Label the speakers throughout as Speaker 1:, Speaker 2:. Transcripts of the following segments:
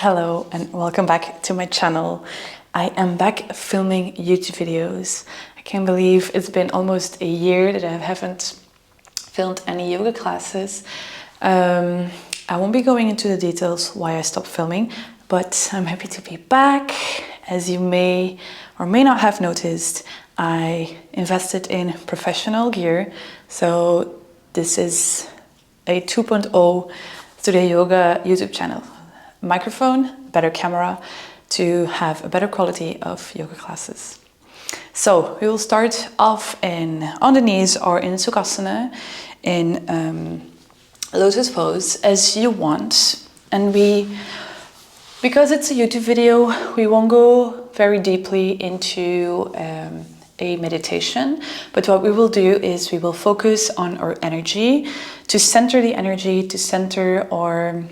Speaker 1: Hello and welcome back to my channel. I am back filming YouTube videos. I can't believe it's been almost a year that I haven't filmed any yoga classes. I won't be going into the details why I stopped filming, but I'm happy to be back. As you may or may not have noticed, I invested in professional gear. So this is a 2.0 Studio Yoga YouTube channel. Microphone, better camera to have a better quality of yoga classes. So we will start off on the knees or in Sukhasana, in lotus pose as you want. And because it's a YouTube video, we won't go very deeply into a meditation, but what we will do is we will focus on our energy, to center the energy, to center our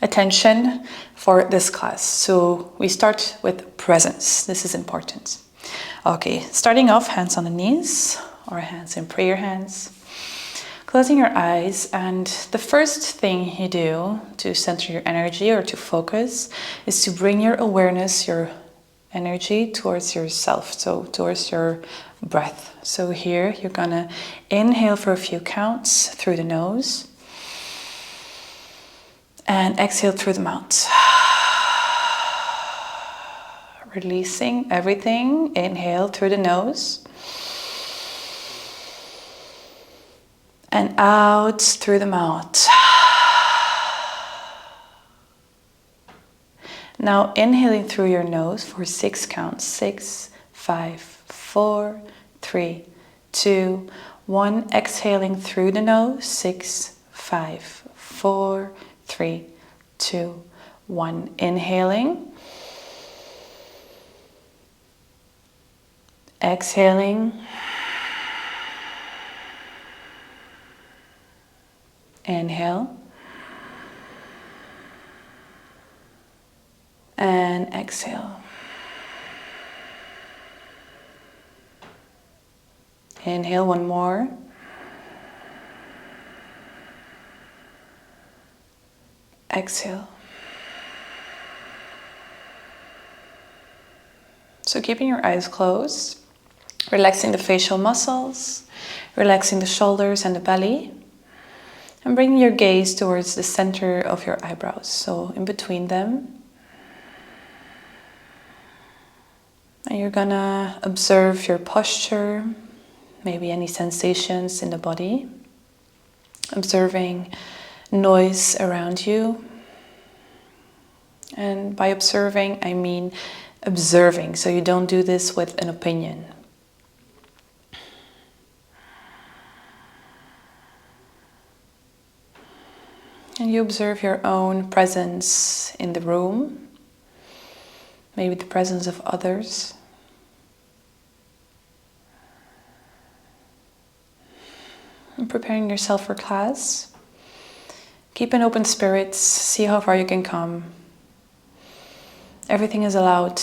Speaker 1: attention for this class. So we start with presence. This is important. Okay, starting off, hands on the knees or hands in prayer hands. Closing your eyes, and the first thing you do to center your energy or to focus is to bring your awareness, your energy towards yourself, so towards your breath. So here you're gonna inhale for a few counts through the nose and exhale through the mouth. Releasing everything. Inhale through the nose and out through the mouth. Now inhaling through your nose for 6 counts. 6, 5, 4, 3, 2, 1. Exhaling through the nose. 6, 5, 4, 3, 2, 1. Inhaling. Exhaling. Inhale. And exhale. Inhale one more. Exhale. So keeping your eyes closed, relaxing the facial muscles, relaxing the shoulders and the belly, and bringing your gaze towards the center of your eyebrows, so in between them. And you're gonna observe your posture, maybe any sensations in the body, observing noise around you. And by observing, I mean observing, so you don't do this with an opinion. And you observe your own presence in the room, maybe the presence of others. And preparing yourself for class. Keep an open spirit, see how far you can come. Everything is allowed.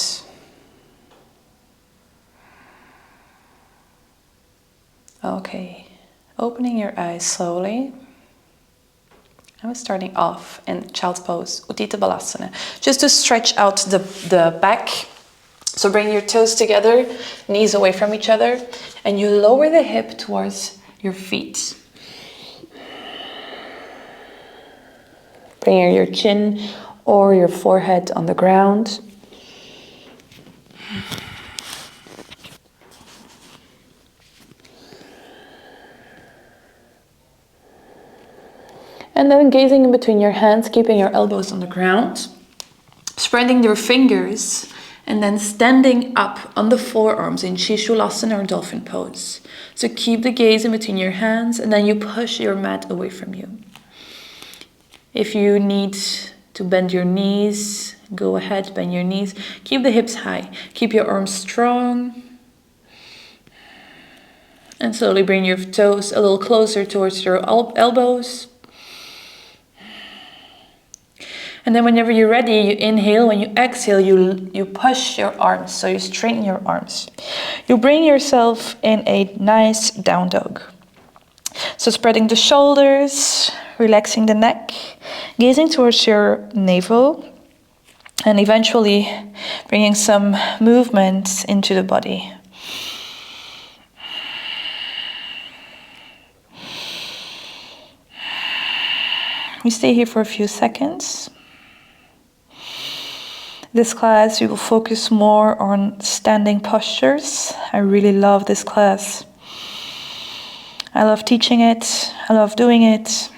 Speaker 1: Okay, opening your eyes slowly. I was starting off in child's pose, Utthita Balasana, just to stretch out the back. So bring your toes together, knees away from each other, and you lower the hip towards your feet. Bring your chin or your forehead on the ground. And then gazing in between your hands, keeping your elbows on the ground, spreading your fingers, and then standing up on the forearms in Shishulasana or dolphin pose. So keep the gaze in between your hands, and then you push your mat away from you. If you need to bend your knees, go ahead, bend your knees. Keep the hips high. Keep your arms strong. And slowly bring your toes a little closer towards your elbows. And then whenever you're ready, you inhale. When you exhale, you push your arms, so you straighten your arms. You bring yourself in a nice down dog. So spreading the shoulders, relaxing the neck,
Speaker 2: Gazing towards your navel and eventually bringing some movement into the body. We stay here for a few seconds. This class, we will focus more on standing postures. I really love this class. I love teaching it. I love doing it.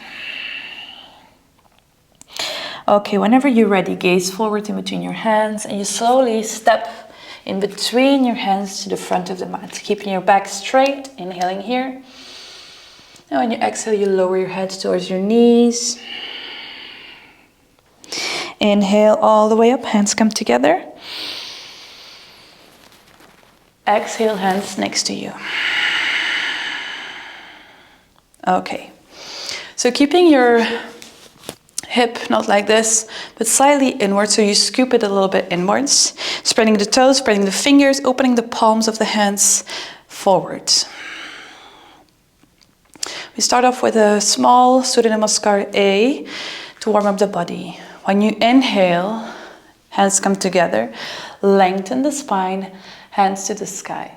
Speaker 2: Okay, whenever you're ready, gaze forward in between your hands and you slowly step in between your hands to the front of the mat, keeping your back straight, inhaling here. And when you exhale, you lower your head towards your knees. Inhale all the way up, hands come together. Exhale, hands next to you. Okay, so keeping your hip not like this, but slightly inward, so you scoop it a little bit inwards, spreading the toes, spreading the fingers, opening the palms of the hands forward. We start off with a small Surya Namaskar A to warm up the body. When you inhale, hands come together, lengthen the spine, hands to the sky.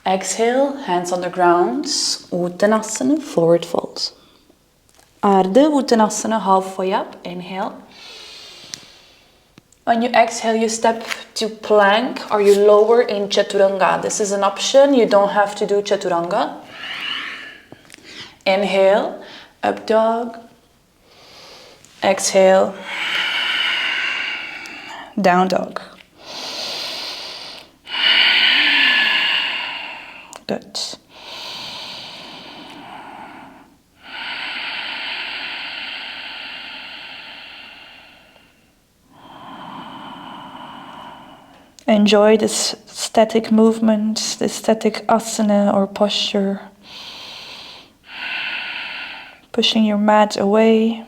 Speaker 2: Exhale, hands on the ground, Uttanasana, forward fold. Ardha Uttanasana, halfway up, inhale. When you exhale, you step to plank or you lower in Chaturanga. This is an option, you don't have to do Chaturanga. Inhale, up dog. Exhale, down dog. Good. Enjoy this static movement, this static asana or posture. Pushing your mat away.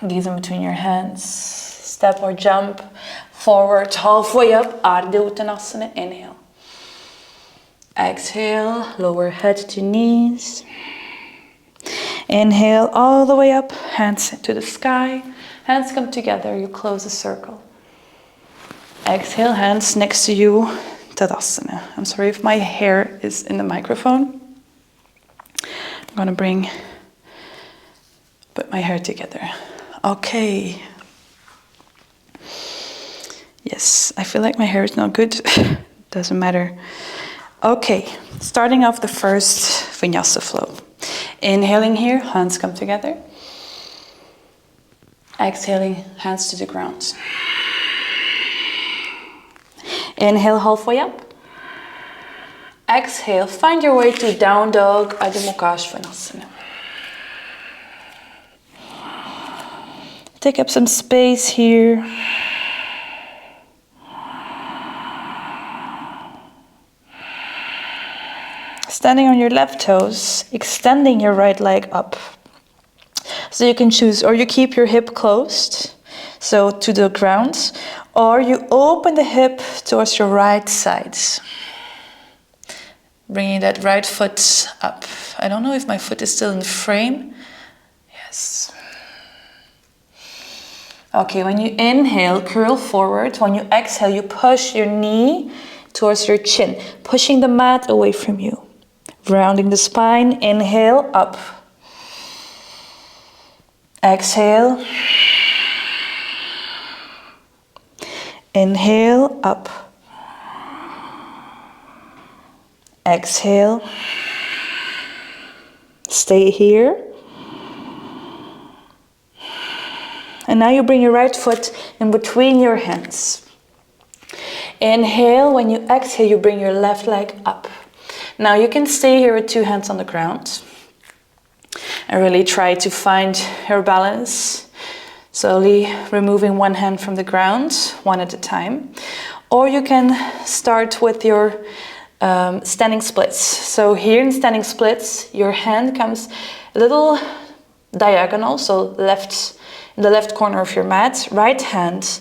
Speaker 2: Gaze in between your hands. Step or jump forward, halfway up, Ardha Uttanasana, inhale. Exhale, lower head to knees. Inhale all the way up, hands to the sky. Hands come together, you close a circle. Exhale, hands next to you, Tadasana. I'm sorry if my hair is in the microphone. I'm gonna put my hair together. Okay. Yes, I feel like my hair is not good. Doesn't matter. Okay, starting off the first vinyasa flow. Inhaling here, hands come together. Exhaling, hands to the ground. Inhale, halfway up. Exhale, find your way to down dog, Adho Mukha Svanasana. Take up some space here. Standing on your left toes, extending your right leg up. So you can choose, or you keep your hip closed, so to the ground, or you open the hip towards your right side. Bringing that right foot up. I don't know if my foot is still in the frame. Yes. Okay, when you inhale, curl forward. When you exhale, you push your knee towards your chin, pushing the mat away from you. Rounding the spine, inhale, up. Exhale. Inhale, up. Exhale. Stay here. And now you bring your right foot in between your hands. Inhale, when you exhale, you bring your left leg up. Now you can stay here with two hands on the ground. And really try to find your balance. Slowly removing one hand from the ground, one at a time. Or you can start with your standing splits. So here in standing splits, your hand comes a little diagonal, so in the left corner of your mat, right hand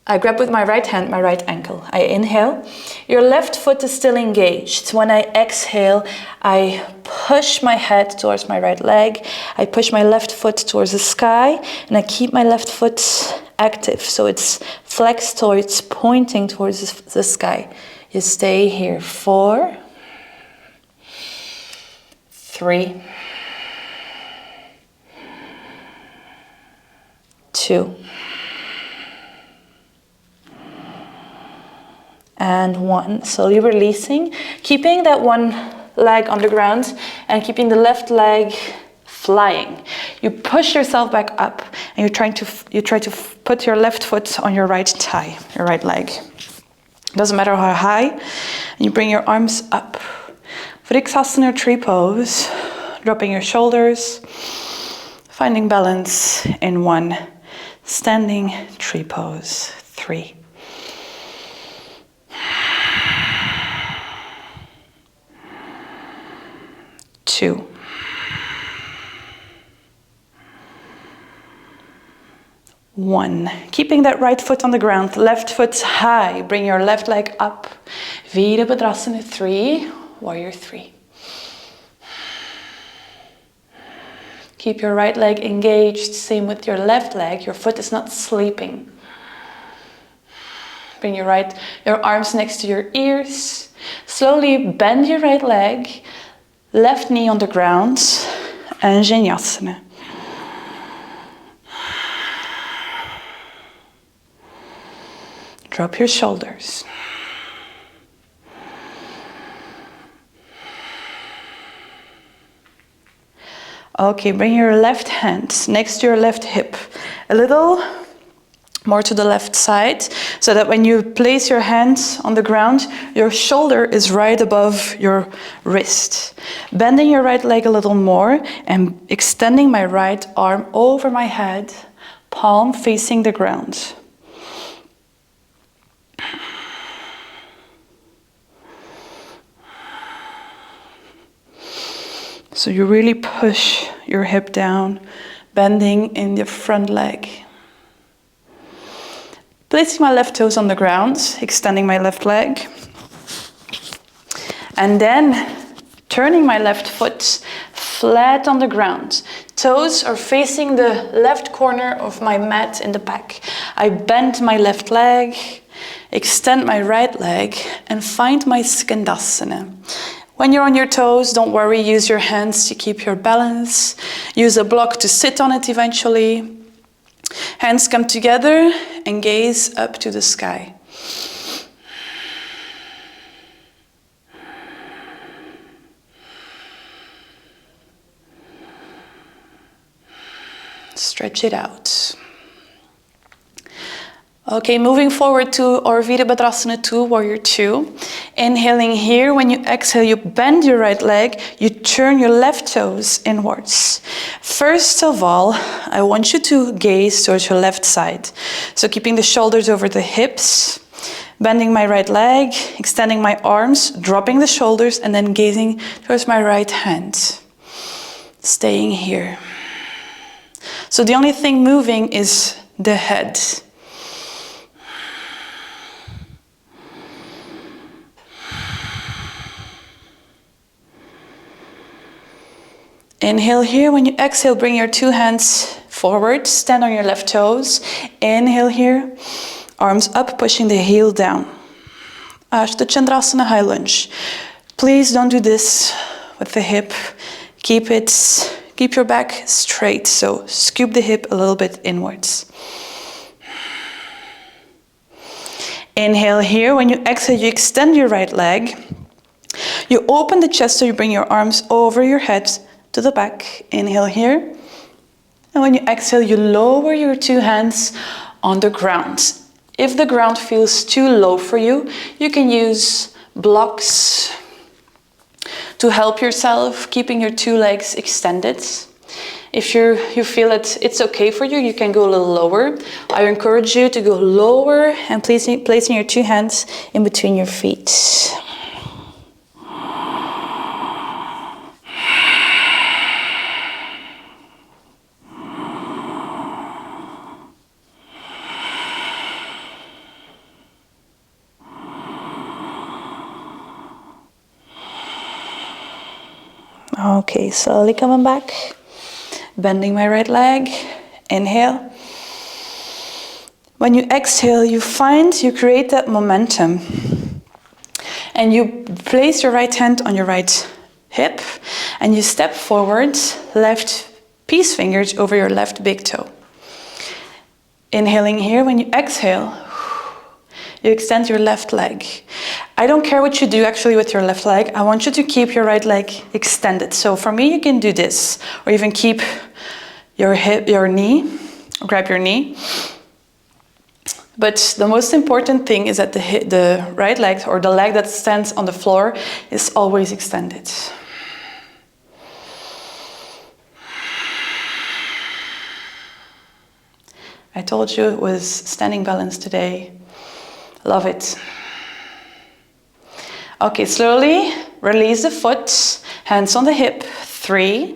Speaker 2: I grab with my right hand my right ankle. I inhale. Your left foot is still engaged. When I exhale, I push my head towards my right leg. I push my left foot towards the sky, and I keep my left foot active. So it's flexed, or it's pointing towards the sky. You stay here. 4, 3, 2, and 1. Slowly releasing, keeping that one leg on the ground and keeping the left leg flying. You push yourself back up, and you try to put your left foot on your right thigh, your right leg. Doesn't matter how high. And you bring your arms up. Vriksasana, tree pose, dropping your shoulders, finding balance in 1. Standing tree pose, 3. 2. 1. Keeping that right foot on the ground, left foot high. Bring your left leg up. Virabhadrasana, 3. Warrior 3. Keep your right leg engaged. Same with your left leg. Your foot is not sleeping. Bring your arms next to your ears. Slowly bend your right leg. Left knee on the ground. Anjaneyasana. Drop your shoulders. Okay, bring your left hand next to your left hip. A little more to the left side, so that when you place your hands on the ground, your shoulder is right above your wrist. Bending your right leg a little more and extending my right arm over my head, palm facing the ground. So you really push your hip down, bending in the front leg. Placing my left toes on the ground, extending my left leg. And then turning my left foot flat on the ground. Toes are facing the left corner of my mat in the back. I bend my left leg, extend my right leg, and find my Skandasana. When you're on your toes, don't worry, use your hands to keep your balance. Use a block to sit on it eventually. Hands come together and gaze up to the sky. Stretch it out. Okay, moving forward to our Virabhadrasana 2, Warrior 2. Inhaling here, when you exhale, you bend your right leg, you turn your left toes inwards. First of all, I want you to gaze towards your left side. So keeping the shoulders over the hips, bending my right leg, extending my arms, dropping the shoulders, and then gazing towards my right hand. Staying here. So the only thing moving is the head. Inhale here. When you exhale, bring your 2 hands forward. Stand on your left toes. Inhale here. Arms up, pushing the heel down. Ashta Chandrasana, high lunge. Please don't do this with the hip. Keep your back straight. So scoop the hip a little bit inwards. Inhale here. When you exhale, you extend your right leg. You open the chest, so you bring your arms over your head to the back. Inhale here. And when you exhale, you lower your 2 hands on the ground. If the ground feels too low for you, you can use blocks to help yourself, keeping your 2 legs extended. If you feel it's okay for you, you can go a little lower. I encourage you to go lower and placing your 2 hands in between your feet. Okay, slowly coming back. Bending my right leg. Inhale. When you exhale, you create that momentum. And you place your right hand on your right hip and you step forward, left peace fingers over your left big toe. Inhaling here, when you exhale, you extend your left leg. I don't care what you do actually with your left leg. I want you to keep your right leg extended. So for me, you can do this, or even keep your knee, or grab your knee. But the most important thing is that the right leg, or the leg that stands on the floor, is always extended. I told you it was standing balance today. Love it. Okay, slowly release the foot, hands on the hip. 3,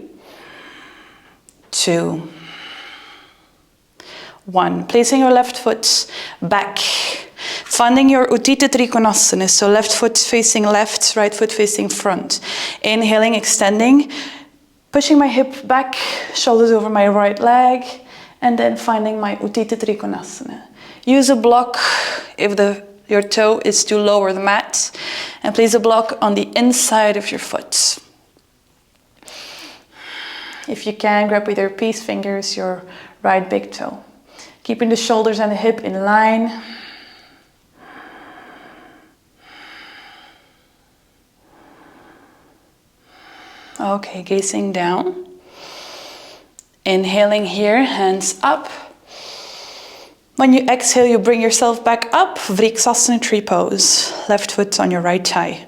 Speaker 2: 2, 1. Placing your left foot back. Finding your Utthita Trikonasana, so left foot facing left, right foot facing front. Inhaling, extending, pushing my hip back, shoulders over my right leg, and then finding my Utthita Trikonasana. Use a block if your toe is too low or the mat, and place a block on the inside of your foot. If you can, grab with your peace fingers your right big toe. Keeping the shoulders and the hip in line. Okay, gazing down. Inhaling here, hands up. When you exhale, you bring yourself back up. Vriksasana, tree pose. Left foot on your right thigh.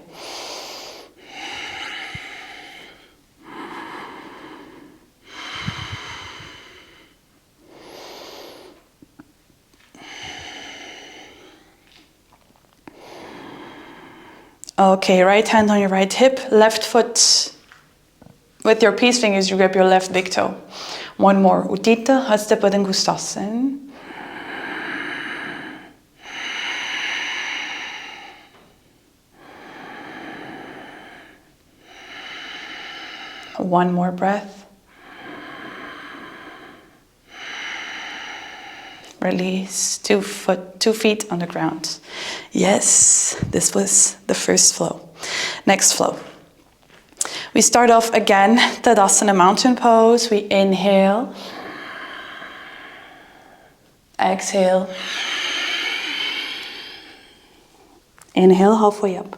Speaker 2: Okay, right hand on your right hip, left foot. With your peace fingers, you grab your left big toe. One more. Utthita Hasta Padangustasana. One more breath. Release. 2 feet on the ground. Yes, this was the first flow. Next flow. We start off again, Tadasana mountain pose. We inhale. Exhale. Inhale, halfway up.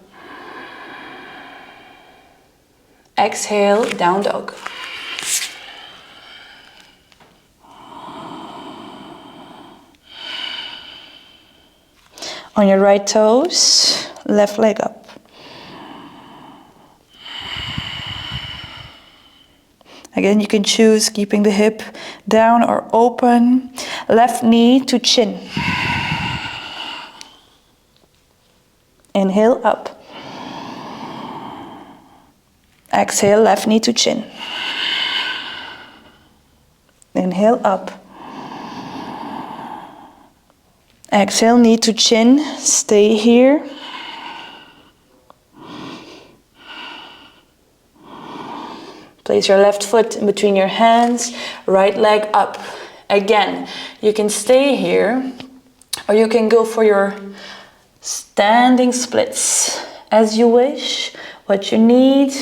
Speaker 2: Exhale, down dog. On your right toes, left leg up. Again, you can choose keeping the hip down or open. Left knee to chin. Inhale, up. Exhale, left knee to chin. Inhale, up. Exhale, knee to chin. Stay here. Place your left foot in between your hands, right leg up. Again, you can stay here, or you can go for your standing splits as you wish, what you need,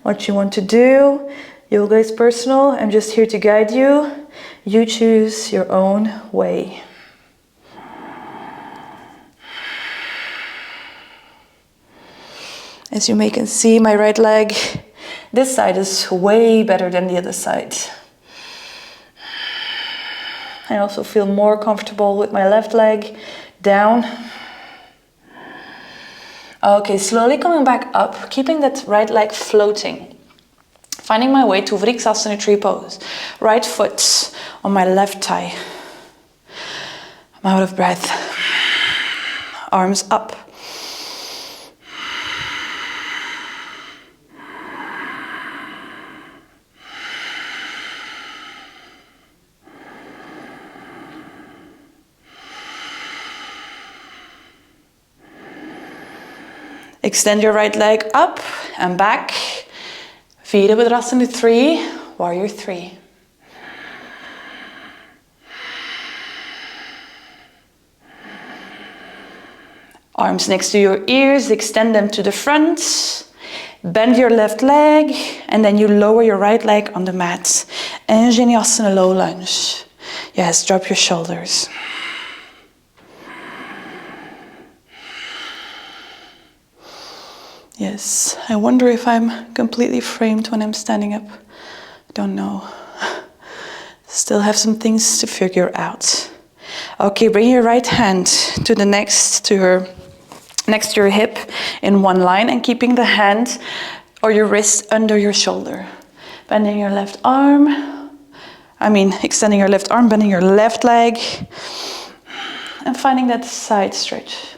Speaker 2: what you want to do. Yoga is personal. I'm just here to guide you. You choose your own way. As you may can see, my right leg, this side is way better than the other side. I also feel more comfortable with my left leg down. Okay, slowly coming back up, keeping that right leg floating. Finding my way to Vriksasana tree pose. Right foot on my left thigh. I'm out of breath. Arms up. Extend your right leg up and back.
Speaker 1: Virabhadrasana 3, Warrior 3. Arms next to your ears, extend them to the front. Bend your left leg, and then you lower your right leg on the mat. Anjaneyasana, low lunge. Yes, drop your shoulders. Yes, I wonder if I'm completely framed when I'm standing up. I don't know. Still have some things to figure out. Okay, bring your right hand to the next to your hip in one line, and keeping the hand or your wrist under your shoulder. Bending your left arm. Extending your left arm, bending your left leg, and finding that side stretch.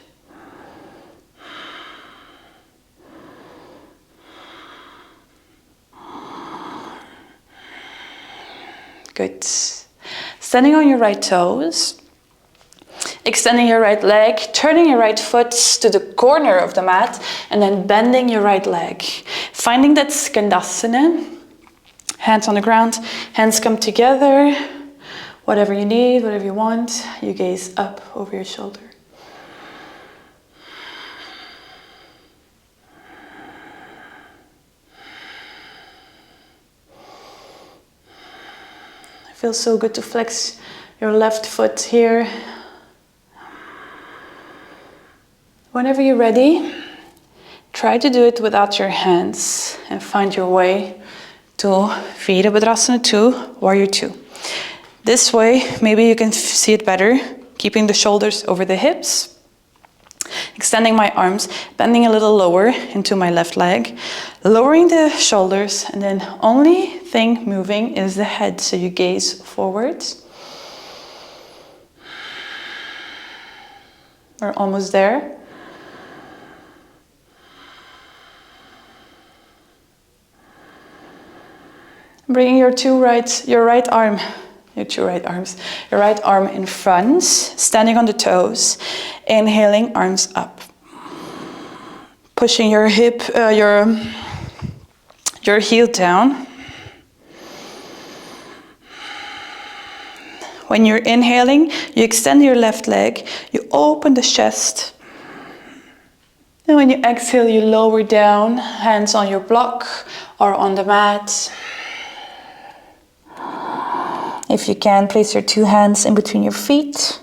Speaker 1: Good. Standing on your right toes, extending your right leg, turning your right foot to the corner of the mat, and then bending your right leg. Finding that Skandasana, hands on the ground, hands come together. Whatever you need, whatever you want, you gaze up over your shoulder. It feels so good to flex your left foot here. Whenever you're ready, try to do it without your hands and find your way to Virabhadrasana 2, Warrior 2. This way, maybe you can see it better, keeping the shoulders over the hips, extending my arms, bending a little lower into my left leg, lowering the shoulders, and then only thing moving is the head, so you gaze forwards. We're almost there. Bringing your right arm in front, standing on the toes, inhaling, arms up. Pushing your hip, your heel down. When you're inhaling, you extend your left leg, you open the chest. And when you exhale, you lower down, hands on your block or on the mat. If you can, place your two hands in between your feet.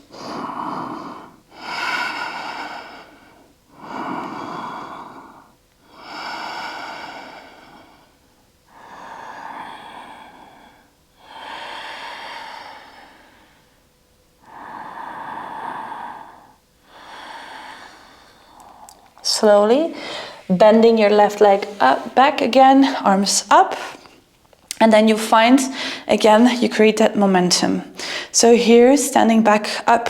Speaker 1: Slowly bending your left leg up, back again, arms up. And then you find, again, you create that momentum. So here, standing back up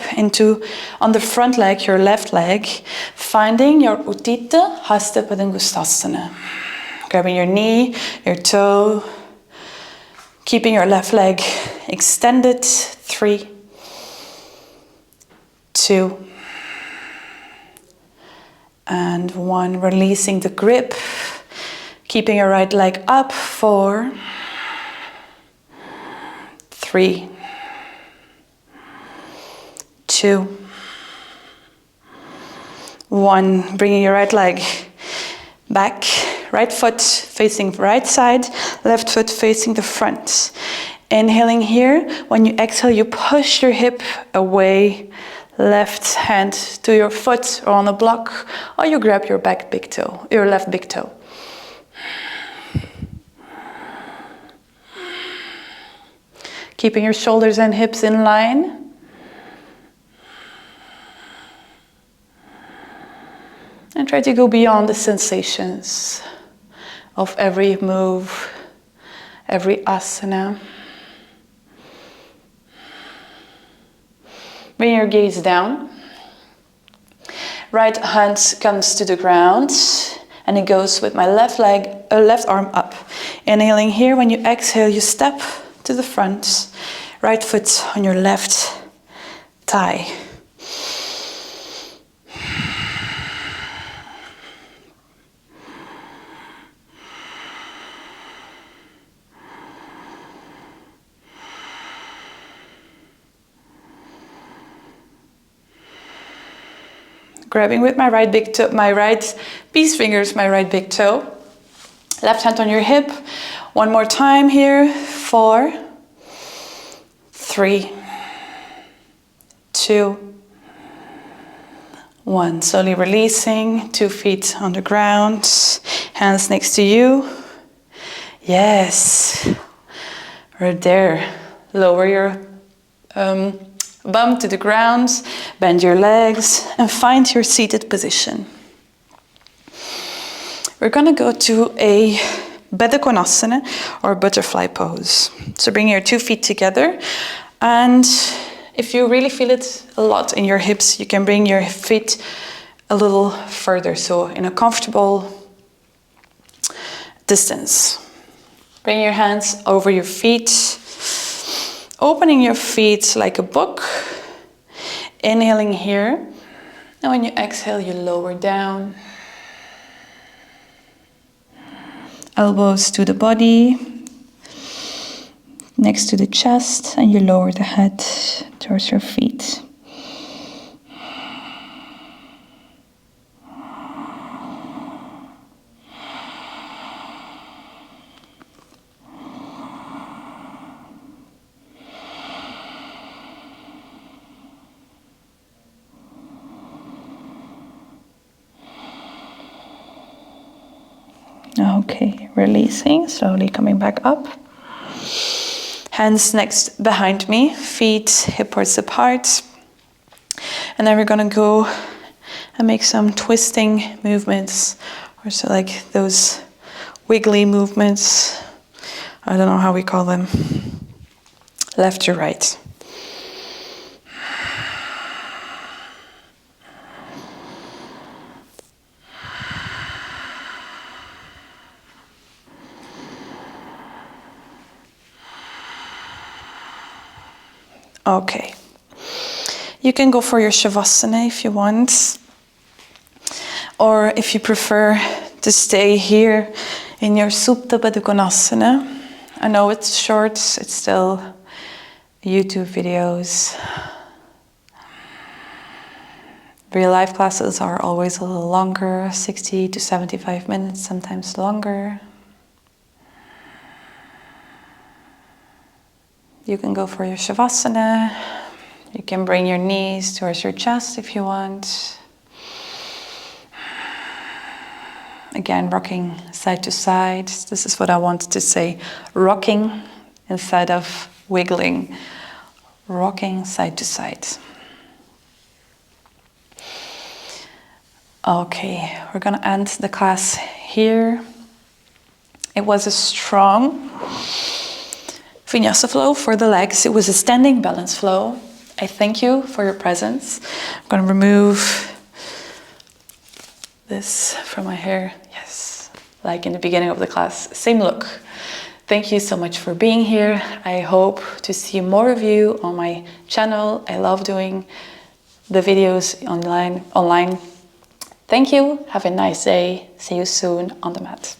Speaker 1: on the front leg, your left leg, finding your Utthita Hasta Padangusthasana. Grabbing your knee, your toe, keeping your left leg extended. 3, 2, and 1. Releasing the grip, keeping your right leg up. 4, 3, 2, 1. Bringing your right leg back, right foot facing right side, left foot facing the front. Inhaling here. When you exhale, you push your hip away, left hand to your foot or on a block, or you grab your left big toe. Keeping your shoulders and hips in line. And try to go beyond the sensations of every move, every asana. Bring your gaze down. Right hand comes to the ground, and it goes with my left arm up. Inhaling here. When you exhale, you step to the front, right foot on your left thigh. Grabbing with my right big toe, my right peace fingers, my right big toe. Left hand on your hip. One more time here. 4, 3, 2, 1. Slowly releasing. 2 feet on the ground. Hands next to you. Yes. Right there. Lower your bum to the ground. Bend your legs and find your seated position. We're going to go to a Baddha Konasana or butterfly pose. So bring your 2 feet together, and if you really feel it a lot in your hips, you can bring your feet a little further, so in a comfortable distance. Bring your hands over your feet, opening your feet like a book, inhaling here, and when you exhale, you lower down. Elbows to the body, next to the chest, and you lower the head towards your feet. Okay, releasing, slowly coming back up. Hands next behind me, feet hip width apart. And then we're gonna go and make some twisting movements, or so like those wiggly movements. I don't know how we call them. Left to right. Okay, you can go for your Shavasana if you want, or if you prefer to stay here in your Supta Baddha Konasana. I know it's short, it's still YouTube videos. Real life classes are always a little longer, 60 to 75 minutes, sometimes longer. You can go for your Shavasana. You can bring your knees towards your chest if you want. Again, rocking side to side. This is what I wanted to say. Rocking instead of wiggling. Rocking side to side. Okay, we're gonna end the class here. It was a strong Vinyasa flow for the legs. It was a standing balance flow. I thank you for your presence. I'm going to remove this from my hair. Yes, like in the beginning of the class. Same look. Thank you so much for being here. I hope to see more of you on my channel. I love doing the videos online. Thank you. Have a nice day. See you soon on the mat.